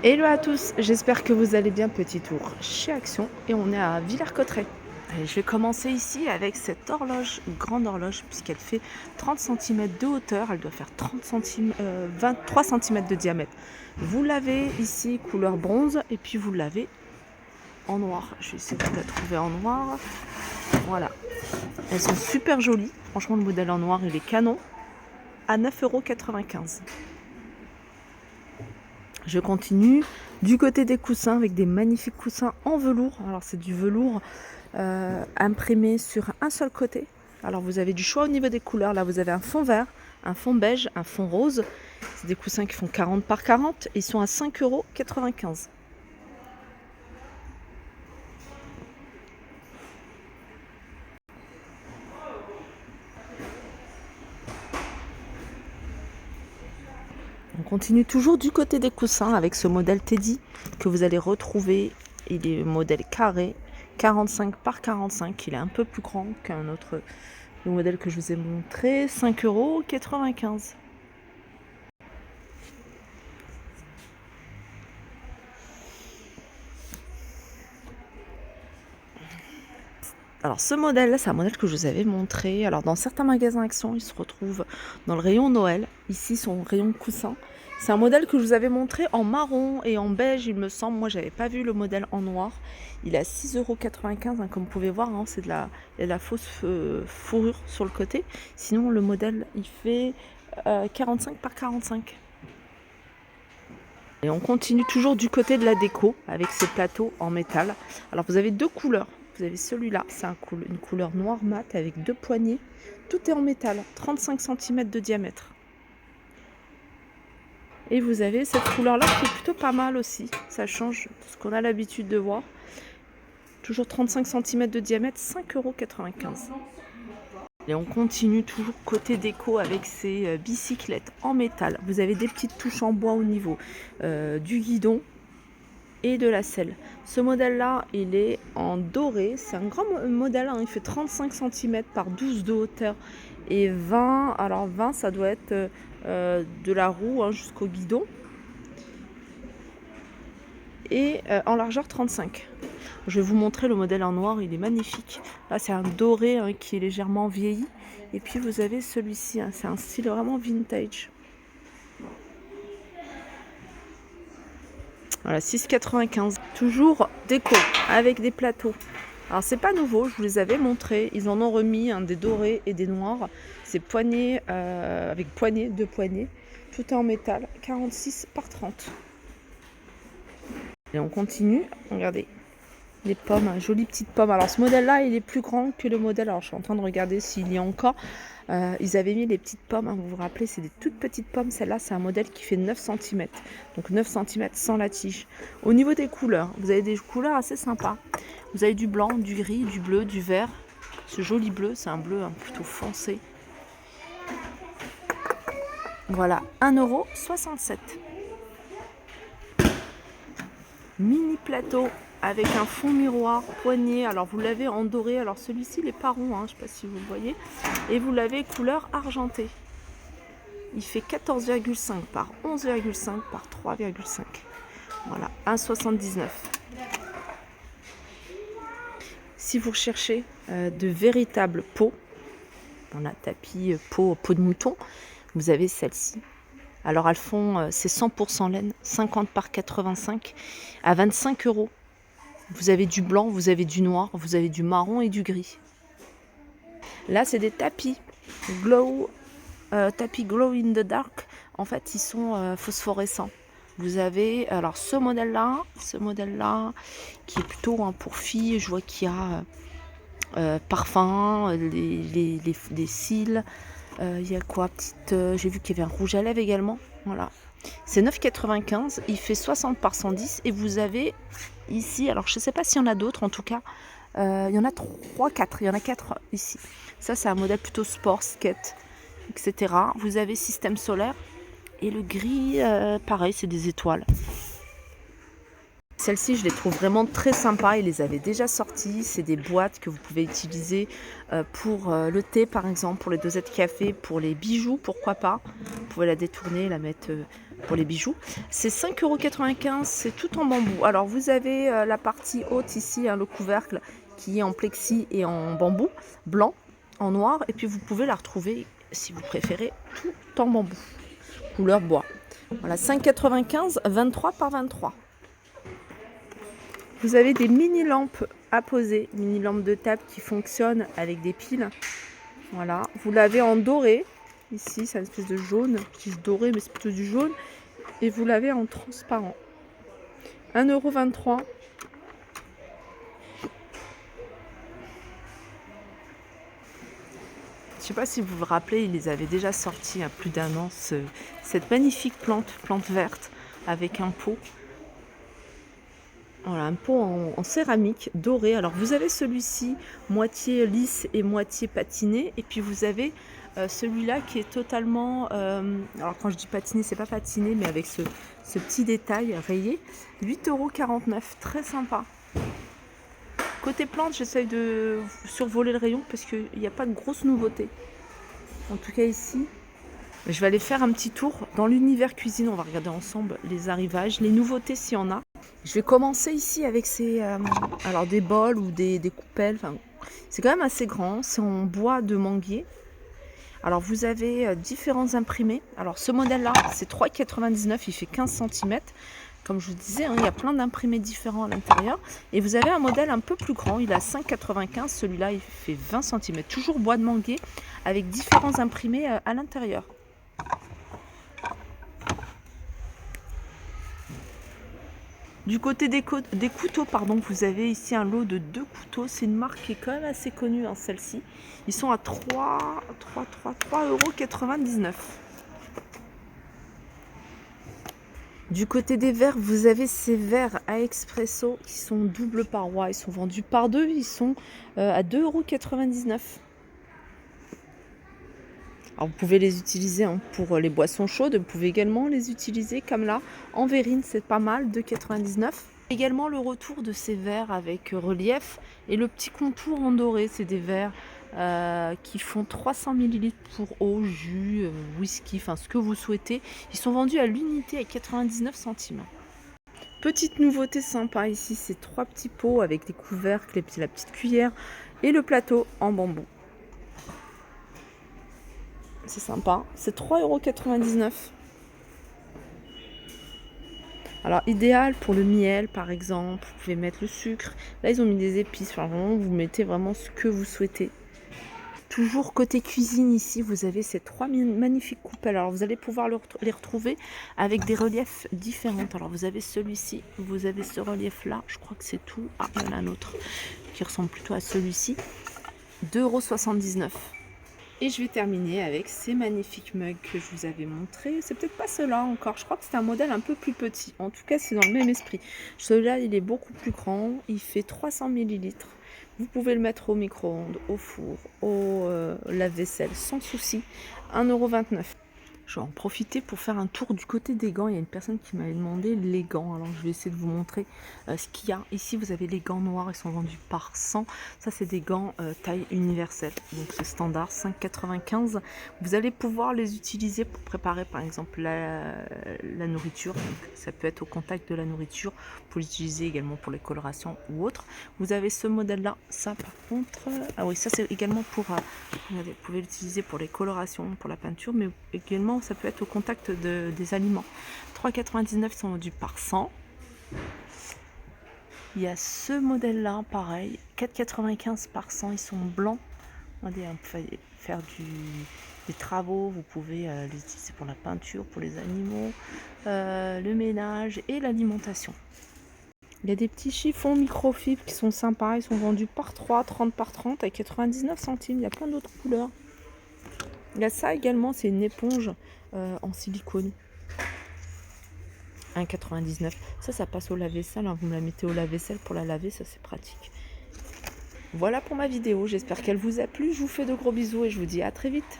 Hello à tous, j'espère que vous allez bien. Petit tour chez Action et on est à Villers-Cotterêts. Allez, je vais commencer ici avec cette horloge, une grande horloge, puisqu'elle fait 30 cm de hauteur, elle doit faire 23 cm de diamètre. Vous l'avez ici couleur bronze et puis vous l'avez en noir. Je vais essayer de vous la trouver en noir. Voilà, elles sont super jolies. Franchement, le modèle en noir il est canon, à 9,95 €. Je continue du côté des coussins avec des magnifiques coussins en velours. Alors c'est du velours imprimé sur un seul côté. Alors vous avez du choix au niveau des couleurs. Là vous avez un fond vert, un fond beige, un fond rose. C'est des coussins qui font 40 par 40. Ils sont à 5,95 €. On continue toujours du côté des coussins avec ce modèle Teddy que vous allez retrouver. Il est modèle carré, 45 par 45. Il est un peu plus grand qu'un autre, le modèle que je vous ai montré, 5,95 €. Alors ce modèle-là, c'est un modèle que je vous avais montré. Alors dans certains magasins Action, il se retrouve dans le rayon Noël. Ici, son rayon coussin. C'est un modèle que je vous avais montré en marron et en beige, il me semble. Moi, j'avais pas vu le modèle en noir. Il est à 6,95 €, hein, comme vous pouvez voir. Hein, c'est de la fausse fourrure sur le côté. Sinon, le modèle, il fait 45 par 45. Et on continue toujours du côté de la déco avec ces plateaux en métal. Alors vous avez deux couleurs. Vous avez celui-là, c'est une couleur noir mat avec deux poignées. Tout est en métal, 35 cm de diamètre. Et vous avez cette couleur-là qui est plutôt pas mal aussi. Ça change de ce qu'on a l'habitude de voir. Toujours 35 cm de diamètre, 5,95 €. Et on continue toujours côté déco avec ces bicyclettes en métal. Vous avez des petites touches en bois au niveau du guidon et de la selle. Ce modèle-là, il est en doré. C'est un grand modèle, hein. Il fait 35 cm par 12 de hauteur et 20. Alors 20, ça doit être de la roue, hein, jusqu'au guidon. Et en largeur 35. Je vais vous montrer le modèle en noir, il est magnifique. Là, c'est un doré, hein, qui est légèrement vieilli. Et puis vous avez celui-ci, hein, c'est un style vraiment vintage. Voilà, 6,95 €. Toujours déco avec des plateaux. Alors c'est pas nouveau, je vous les avais montrés. Ils en ont remis, hein, des dorés et des noirs. C'est poignées avec poignées, deux poignées. Tout est en métal, 46 par 30. Et on continue, regardez. Les pommes, hein, jolies petites pommes. Alors ce modèle-là, il est plus grand que le modèle. Alors je suis en train de regarder s'il y a encore. Ils avaient mis les petites pommes, hein, vous vous rappelez, c'est des toutes petites pommes. Celle-là, c'est un modèle qui fait 9 cm. Donc 9 cm sans la tige. Au niveau des couleurs, vous avez des couleurs assez sympas. Vous avez du blanc, du gris, du bleu, du vert. Ce joli bleu, c'est un bleu, hein, plutôt foncé. Voilà, 1,67 €. Mini plateau avec un fond miroir poigné. Alors vous l'avez en doré. Alors celui-ci il n'est pas rond, hein, je ne sais pas si vous le voyez. Et vous l'avez couleur argentée. Il fait 14,5 par 11,5 par 3,5. Voilà, 1,79 €. Si vous recherchez de véritables peaux, on a tapis peau de mouton, vous avez celle-ci. Alors elles font, c'est 100% laine, 50 par 85 à 25 €. Vous avez du blanc, vous avez du noir, vous avez du marron et du gris. Là, c'est des tapis tapis glow in the dark. En fait, ils sont phosphorescents. Vous avez alors ce modèle-là, qui est plutôt, hein, pour filles. Je vois qu'il y a parfum, des cils. Il y a quoi, j'ai vu qu'il y avait un rouge à lèvres également. Voilà. C'est 9,95 €, il fait 60 par 110 et vous avez ici, alors je ne sais pas s'il y en a d'autres, en tout cas, il y en a 3, 4, il y en a 4 ici. Ça, c'est un modèle plutôt sport, skate, etc. Vous avez système solaire et le gris, pareil, c'est des étoiles. Celles-ci, je les trouve vraiment très sympas. Ils les avaient déjà sorties. C'est des boîtes que vous pouvez utiliser pour le thé, par exemple, pour les dosettes café, pour les bijoux, pourquoi pas. Vous pouvez la détourner, la mettre pour les bijoux. C'est 5,95 €, c'est tout en bambou. Alors vous avez la partie haute ici, hein, le couvercle qui est en plexi et en bambou blanc, en noir. Et puis vous pouvez la retrouver, si vous préférez, tout en bambou, couleur bois. Voilà, 5,95 €, 23 par 23. Vous avez des mini lampes à poser, mini lampes de table qui fonctionnent avec des piles. Voilà, vous l'avez en doré. Ici, c'est une espèce de jaune. Je dis doré, mais c'est plutôt du jaune. Et vous l'avez en transparent. 1,23 €. Je ne sais pas si vous vous rappelez, ils les avaient déjà sortis il y a plus d'1 an, cette magnifique plante verte avec un pot. Voilà, un pot en céramique doré. Alors vous avez celui-ci moitié lisse et moitié patiné. Et puis vous avez celui-là qui est totalement... alors quand je dis patiné, c'est pas patiné, mais avec ce petit détail rayé. 8,49 €, très sympa. Côté plante, j'essaye de survoler le rayon parce qu'il n'y a pas de grosses nouveautés. En tout cas ici, je vais aller faire un petit tour dans l'univers cuisine. On va regarder ensemble les arrivages, les nouveautés s'il y en a. Je vais commencer ici avec alors des bols ou des coupelles. Enfin, c'est quand même assez grand. C'est en bois de manguier. Alors vous avez différents imprimés. Alors ce modèle-là, c'est 3,99 €. Il fait 15 cm. Comme je vous disais, hein, il y a plein d'imprimés différents à l'intérieur. Et vous avez un modèle un peu plus grand. Il a 5,95 €. Celui-là, il fait 20 cm. Toujours bois de manguier avec différents imprimés à l'intérieur. Du côté des couteaux, pardon, vous avez ici un lot de 2 couteaux. C'est une marque qui est quand même assez connue, hein, celle-ci. Ils sont à 3,99 €. Du côté des verres, vous avez ces verres à expresso qui sont double paroi. Ils sont vendus par deux. Ils sont à 2,99 €. Alors vous pouvez les utiliser, hein, pour les boissons chaudes. Vous pouvez également les utiliser comme là, en verrine, c'est pas mal, 2,99 €. Également le retour de ces verres avec relief et le petit contour en doré. C'est des verres qui font 300 ml pour eau, jus, whisky, enfin ce que vous souhaitez. Ils sont vendus à l'unité à 99 centimes. Petite nouveauté sympa ici, c'est 3 petits pots avec des couvercles, la petite cuillère et le plateau en bambou. C'est sympa, c'est 3,99 €. Alors idéal pour le miel par exemple, vous pouvez mettre le sucre. Là ils ont mis des épices, enfin vraiment vous mettez vraiment ce que vous souhaitez. Toujours côté cuisine ici, vous avez ces 3 magnifiques coupelles. Alors vous allez pouvoir les retrouver avec des reliefs différents. Alors vous avez celui-ci, vous avez ce relief là, je crois que c'est tout. Ah, il y en a un autre qui ressemble plutôt à celui-ci. 2,79 €. Et je vais terminer avec ces magnifiques mugs que je vous avais montrés. C'est peut-être pas ceux-là encore. Je crois que c'est un modèle un peu plus petit. En tout cas, c'est dans le même esprit. Celui-là, il est beaucoup plus grand. Il fait 300 ml. Vous pouvez le mettre au micro-ondes, au four, au lave-vaisselle sans souci. 1,29 €. Je vais en profiter pour faire un tour du côté des gants. Il y a une personne qui m'avait demandé les gants. Alors je vais essayer de vous montrer ce qu'il y a. Ici vous avez les gants noirs, ils sont vendus par 100. Ça c'est des gants taille universelle. Donc c'est standard, 5,95 €. Vous allez pouvoir les utiliser pour préparer par exemple la nourriture. Donc, ça peut être au contact de la nourriture. Pour l'utiliser également pour les colorations ou autres. Vous avez ce modèle là. Ça par contre, ah oui, ça c'est également pour, regardez, vous pouvez l'utiliser pour les colorations, pour la peinture, mais également ça peut être au contact des aliments. 3,99 € sont vendus par 100. Il y a ce modèle là, pareil, 4,95 € par 100. Ils sont blancs. Regardez, vous pouvez faire des travaux, vous pouvez les utiliser pour la peinture, pour les animaux, le ménage et l'alimentation. Il y a des petits chiffons microfibres qui sont sympas. Ils sont vendus par 3, 30 par 30 à 99 centimes. Il y a plein d'autres couleurs. Il y a ça également, c'est une éponge en silicone. 1,99 €. Ça passe au lave-vaisselle. Hein. Vous me la mettez au lave-vaisselle pour la laver, ça c'est pratique. Voilà pour ma vidéo. J'espère qu'elle vous a plu. Je vous fais de gros bisous et je vous dis à très vite.